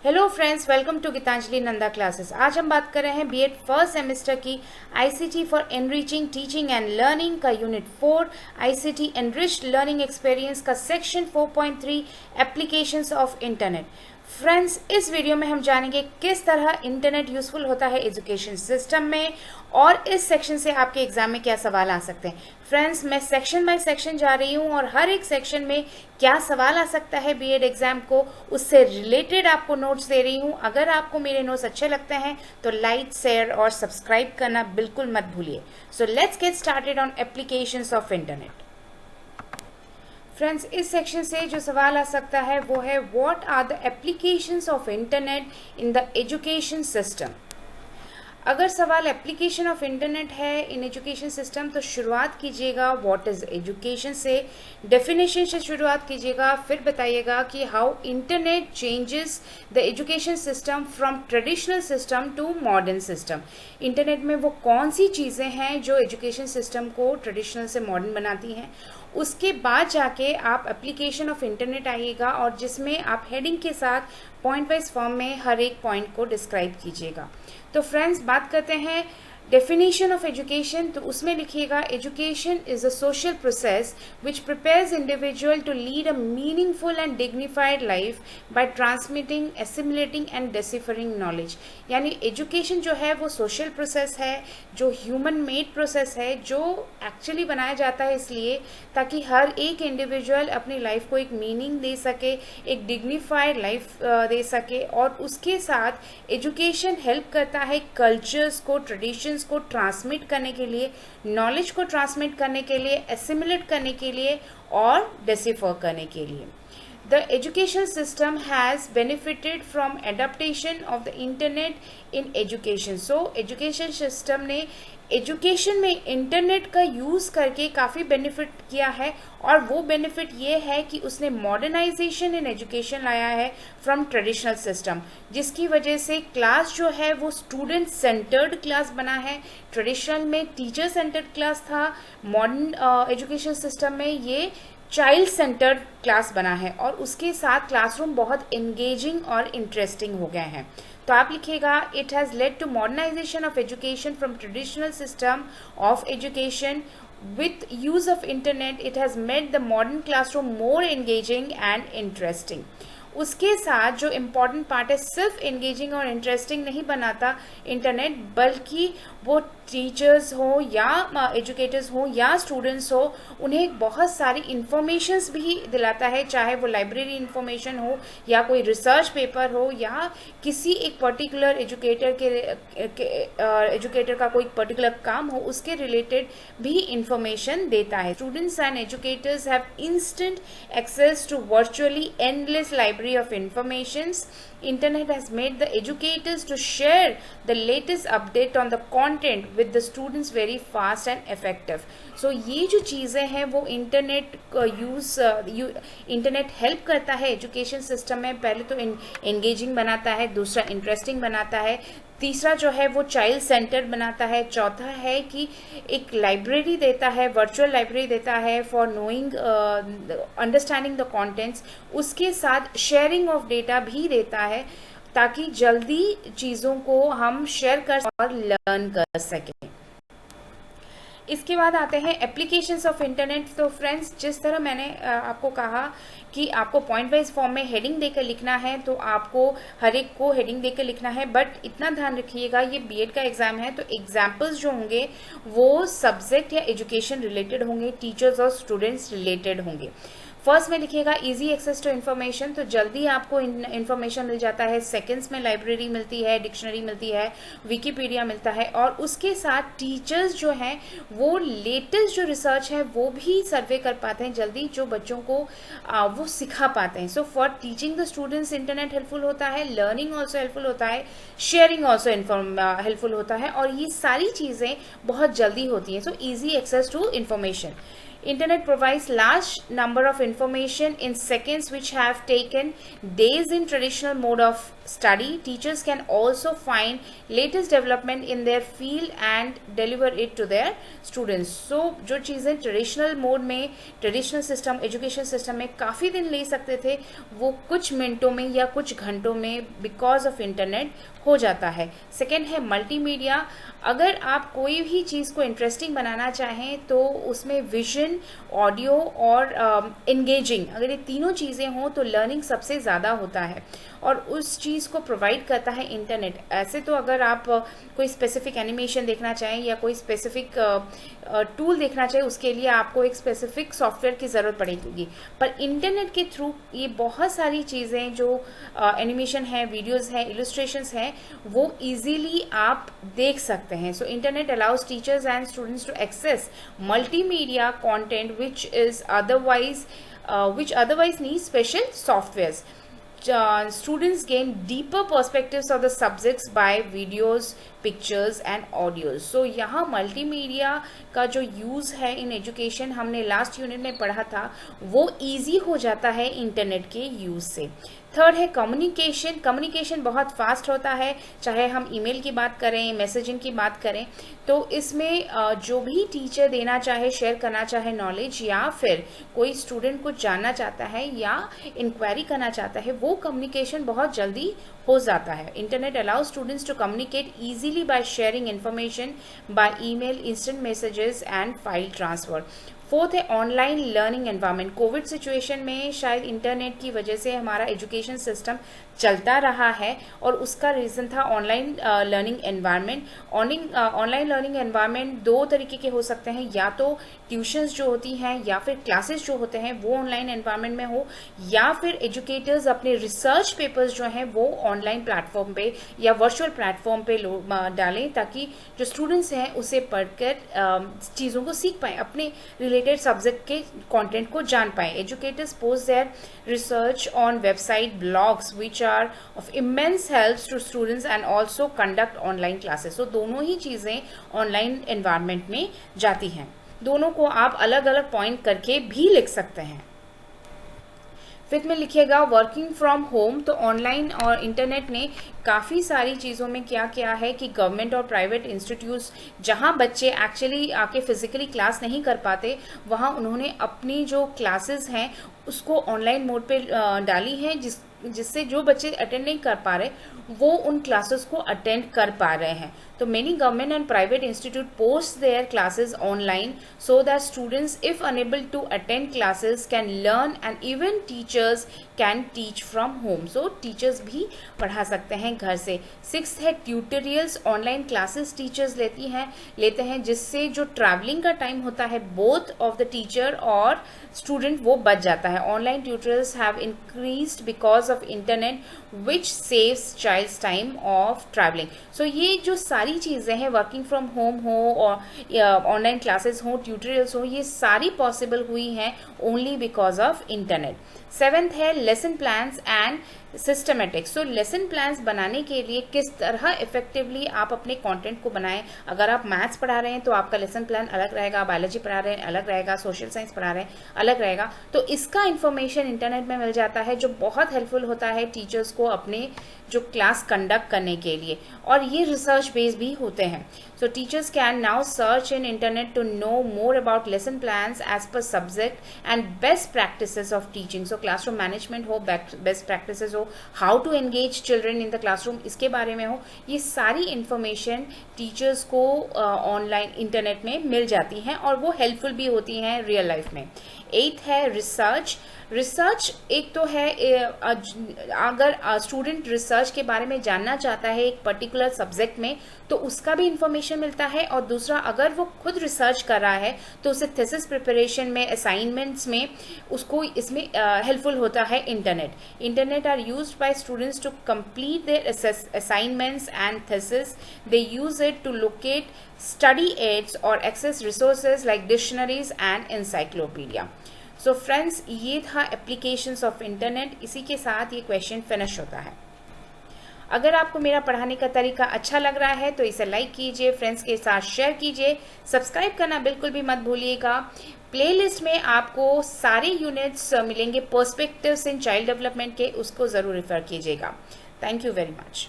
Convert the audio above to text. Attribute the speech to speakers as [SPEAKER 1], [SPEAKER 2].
[SPEAKER 1] Hello friends, welcome to Geetanjali Nanda classes. आज हम बात कर रहे हैं बीएड फर्स्ट सेमेस्टर की ICT for enriching teaching and learning का unit 4 ICT enriched learning experience का section 4.3 applications of internet. Friends, इस वीडियो में हम जानेंगे किस तरह इंटरनेट यूजफुल होता है एजुकेशन सिस्टम में और इस सेक्शन से आपके एग्जाम में क्या सवाल आ सकते हैं। फ्रेंड्स, मैं सेक्शन बाय सेक्शन जा रही हूँ और हर एक सेक्शन में क्या सवाल आ सकता है बीएड एग्जाम को, उससे रिलेटेड आपको नोट्स दे रही हूँ। अगर आपको मेरे नोट्स अच्छे लगते हैं तो लाइक, शेयर और सब्सक्राइब करना बिल्कुल मत भूलिए। So let's get started on applications of internet. Friends, इस सेक्शन से जो सवाल आ सकता है वो है what are the applications of internet in the education system. अगर सवाल एप्लीकेशन ऑफ इंटरनेट है इन एजुकेशन सिस्टम तो शुरुआत कीजिएगा व्हाट इज एजुकेशन से, डेफिनेशन से शुरुआत कीजिएगा, फिर बताइएगा कि how internet changes the education system from traditional system to modern system. Internet में वो कौन सी चीज़ें हैं जो एजुकेशन सिस्टम को ट्रेडिशनल से मॉडर्न बनाती हैं। उसके बाद जाके आप एप्लीकेशन ऑफ इंटरनेट आइएगा और जिसमें आप हेडिंग के साथ पॉइंट वाइज फॉर्म में हर एक पॉइंट को डिस्क्राइब कीजिएगा। तो फ्रेंड्स, बात करते हैं डेफिनेशन ऑफ एजुकेशन। तो उसमें लिखिएगा education is a social process which prepares individual to lead a meaningful and dignified life by transmitting, assimilating and deciphering knowledge. यानी एजुकेशन जो है वो सोशल प्रोसेस है, जो ह्यूमन मेड प्रोसेस है, जो एक्चुअली बनाया जाता है इसलिए ताकि हर एक इंडिविजुअल अपनी लाइफ को एक मीनिंग दे सके, एक डिग्निफाइड लाइफ दे सके। और उसके साथ एजुकेशन हेल्प करता है कल्चर्स को, ट्रेडिशंस को ट्रांसमिट करने के लिए, नॉलेज को ट्रांसमिट करने के लिए, एसिमुलेट करने के लिए और डिसिफर करने के लिए। The education system has benefited from adaptation of the internet in education. So, education system ने एजुकेशन में इंटरनेट का यूज़ करके काफ़ी बेनिफिट किया है और वो बेनिफिट ये है कि उसने मॉडर्नाइजेशन इन एजुकेशन लाया है फ्रॉम ट्रेडिशनल सिस्टम, जिसकी वजह से क्लास जो है वो स्टूडेंट सेंटर्ड क्लास बना है। ट्रेडिशनल में टीचर सेंटर्ड क्लास था, मॉडर्न एजुकेशन सिस्टम में ये चाइल्ड सेंटर्ड क्लास बना है और उसके साथ क्लासरूम बहुत एंगेजिंग और इंटरेस्टिंग हो गए हैं। तो आप लिखिएगा it has led to modernisation of education from traditional system of education with use of internet. It has made the modern classroom more engaging and interesting. उसके साथ जो इम्पॉर्टेंट पार्ट है, सिर्फ एंगेजिंग और इंटरेस्टिंग नहीं बनाता इंटरनेट, बल्कि वो टीचर्स हो या एजुकेटर्स हो या स्टूडेंट्स हो, उन्हें बहुत सारी इंफॉर्मेशंस भी दिलाता है, चाहे वो लाइब्रेरी इंफॉर्मेशन हो या कोई रिसर्च पेपर हो या किसी एक पर्टिकुलर एजुकेटर का कोई पर्टिकुलर काम हो, उसके रिलेटेड भी इंफॉर्मेशन देता है। Students and educators have instant access to virtually endless library of informations. Internet has made the educators to share the latest update on the content with the students very fast and effective. So ये जो चीज़ें हैं वो internet internet help करता है education system में। पहले तो एंगेजिंग बनाता है, दूसरा इंटरेस्टिंग बनाता है, तीसरा जो है वो चाइल्ड सेंटर्ड बनाता है, चौथा है कि एक लाइब्रेरी देता है, वर्चुअल लाइब्रेरी देता है for knowing understanding the contents. उसके साथ शेयरिंग ऑफ डेटा भी देता है ताकि जल्दी चीज़ों को हम शेयर कर और लर्न कर सकें। इसके बाद आते हैं एप्लीकेशंस ऑफ इंटरनेट। तो फ्रेंड्स, जिस तरह मैंने आपको कहा कि आपको पॉइंट वाइज फॉर्म में हेडिंग देकर लिखना है, तो आपको हर एक को हेडिंग देकर लिखना है। बट इतना ध्यान रखिएगा ये बीएड का एग्जाम है तो एग्जाम्पल्स जो होंगे वो सब्जेक्ट या एजुकेशन रिलेटेड होंगे, टीचर्स और स्टूडेंट्स रिलेटेड होंगे। फर्स्ट में लिखिएगा इजी एक्सेस टू इन्फॉर्मेशन, तो जल्दी आपको इन्फॉर्मेशन मिल जाता है। सेकंड्स में लाइब्रेरी मिलती है, डिक्शनरी मिलती है, विकीपीडिया मिलता है और उसके साथ टीचर्स जो हैं वो लेटेस्ट जो रिसर्च है वो भी सर्वे कर पाते हैं जल्दी, जो बच्चों को वो सिखा पाते हैं। So for teaching the students internet helpful होता है, लर्निंग ऑल्सो हेल्पफुल होता है, शेयरिंग ऑल्सो हेल्पफुल होता है और ये सारी चीज़ें बहुत जल्दी होती हैं। So easy access to information. Internet provides large number of information in seconds which have taken days in traditional mode of study. Teachers can also find latest development in their field and deliver it to their students. So जो चीज़ें traditional mode में, traditional system, education system में काफ़ी दिन ले सकते थे, वो कुछ मिनटों में या कुछ घंटों में बिकॉज ऑफ इंटरनेट हो जाता है. सेकेंड है मल्टीमीडिया. अगर आप कोई भी चीज़ को इंटरेस्टिंग बनाना चाहें तो उसमें विजन, ऑडियो और एंगेजिंग, अगर ये तीनों चीज़ें हों तो लर्निंग सबसे ज़्यादा होता है और उस चीज़ को प्रोवाइड करता है इंटरनेट. ऐसे तो अगर आप कोई स्पेसिफिक एनिमेशन देखना चाहें या कोई स्पेसिफिक टूल देखना चाहें, उसके लिए आपको एक स्पेसिफिक सॉफ्टवेयर की ज़रूरत पड़ेगी. पर इंटरनेट के थ्रू ये बहुत सारी चीज़ें जो एनिमेशन है, वीडियोज़ हैं, इलस्ट्रेशंस हैं, वो ईजीली आप देख सकते हैं. So internet allows teachers and students to access multimedia content which otherwise need special softwares. Students gain deeper perspectives of the subjects by videos, pictures and audios. So यहाँ multimedia का जो use है in education, हमने last unit में पढ़ा था, वो easy हो जाता है इंटरनेट के यूज़ से. थर्ड है कम्युनिकेशन. कम्युनिकेशन बहुत फास्ट होता है, चाहे हम ईमेल की बात करें, मैसेजिंग की बात करें, तो इसमें जो भी टीचर देना चाहे, शेयर करना चाहे नॉलेज, या फिर कोई स्टूडेंट कुछ जानना चाहता है या इंक्वायरी करना चाहता है, वो कम्युनिकेशन बहुत जल्दी हो जाता है. Internet allows students to communicate easily by sharing information by email, instant messages and file transfer. Fourth है online learning environment. Covid situation में शायद इंटरनेट की वजह से हमारा एजुकेशन सिस्टम चलता रहा है और उसका रीज़न था online learning environment. Online learning environment दो तरीके के हो सकते हैं, या तो ट्यूशन्स जो होती हैं या फिर क्लासेस जो होते हैं वो ऑनलाइन एनवायरनमेंट में हो, या फिर एजुकेटर्स अपने रिसर्च पेपर्स जो हैं वो ऑनलाइन प्लेटफॉर्म पे या वर्चुअल प्लेटफॉर्म पे डालें, ताकि जो स्टूडेंट्स हैं उसे पढ़कर चीज़ों को सीख पाएँ, अपने रिलेटेड सब्जेक्ट के कंटेंट को जान पाएँ. Educators post their research on website, blogs which are of immense helps to students and also conduct online classes. तो दोनों ही चीज़ें ऑनलाइन एनवायरनमेंट में जाती हैं. दोनों को आप अलग अलग पॉइंट करके भी लिख सकते हैं. फिफ्थ में लिखिएगा वर्किंग फ्रॉम होम. तो ऑनलाइन और इंटरनेट ने काफ़ी सारी चीज़ों में क्या किया है कि गवर्नमेंट और प्राइवेट इंस्टीट्यूट्स जहाँ बच्चे एक्चुअली आके फिजिकली क्लास नहीं कर पाते, वहाँ उन्होंने अपनी जो क्लासेस हैं उसको ऑनलाइन मोड पे डाली हैं, जिससे जो बच्चे अटेंड नहीं कर पा रहे वो उन क्लासेस को अटेंड कर पा रहे हैं. तो many government and private institute post their classes online so that students if unable to attend classes can learn and even teachers can teach from home. So teachers भी पढ़ा सकते हैं घर से. सिक्स्थ है ट्यूटोरियल्स. ऑनलाइन क्लासेस टीचर्स लेते हैं जिससे जो ट्रैवलिंग का टाइम होता है बोथ ऑफ द टीचर और स्टूडेंट वो बच जाता है. Online tutorials have increased because of internet which saves child's time of travelling. So ये जो सारी चीज़ें हैं, वर्किंग फ्रॉम होम हो और ऑनलाइन क्लासेस हो, ट्यूटोरियल्स हो, ये सारी पॉसिबल हुई हैं only because of internet. Seventh है lesson plans and systematics. So lesson plans बनाने के लिए किस तरह इफेक्टिवली आप अपने कंटेंट को बनाएं. अगर आप मैथ्स पढ़ा रहे हैं तो आपका लेसन प्लान अलग रहेगा, बायोलॉजी पढ़ा रहे हैं अलग रहेगा, सोशल साइंस पढ़ा रहे हैं अलग रहेगा. तो इसका इन्फॉर्मेशन इंटरनेट में मिल जाता है जो बहुत हेल्पफुल होता है टीचर्स को अपने जो क्लास कंडक्ट करने के लिए, और ये रिसर्च बेस्ड भी होते हैं. So teachers can now search in internet to know more about lesson plans as per subject and best practices of teaching. So classroom management हो, बेस्ट प्रैक्टिसेस हो, how to engage children in the classroom, इसके बारे में हो, ये सारी information teachers को online internet में मिल जाती हैं और वो हेल्पफुल भी होती हैं रियल लाइफ में. एथ है रिसर्च. रिसर्च एक तो है अगर स्टूडेंट रिसर्च के बारे में जानना चाहता है एक पर्टिकुलर सब्जेक्ट में तो उसका भी इंफॉर्मेशन मिलता है, और दूसरा अगर वो खुद रिसर्च कर रहा है तो उसे थीसिस प्रिपरेशन में, असाइनमेंट्स में उसको इसमें हेल्पफुल होता है internet. Internet are used by students to complete their assignments and thesis. They use it to locate study aids और access resources like dictionaries and encyclopedia. So friends, ये था applications of internet. इसी के साथ ये question finish होता है. अगर आपको मेरा पढ़ाने का तरीका अच्छा लग रहा है तो इसे लाइक कीजिए, फ्रेंड्स के साथ शेयर कीजिए, सब्सक्राइब करना बिल्कुल भी मत भूलिएगा। प्लेलिस्ट में आपको सारे यूनिट्स मिलेंगे पर्सपेक्टिव्स इन चाइल्ड डेवलपमेंट के, उसको ज़रूर रेफर कीजिएगा। Thank you very much.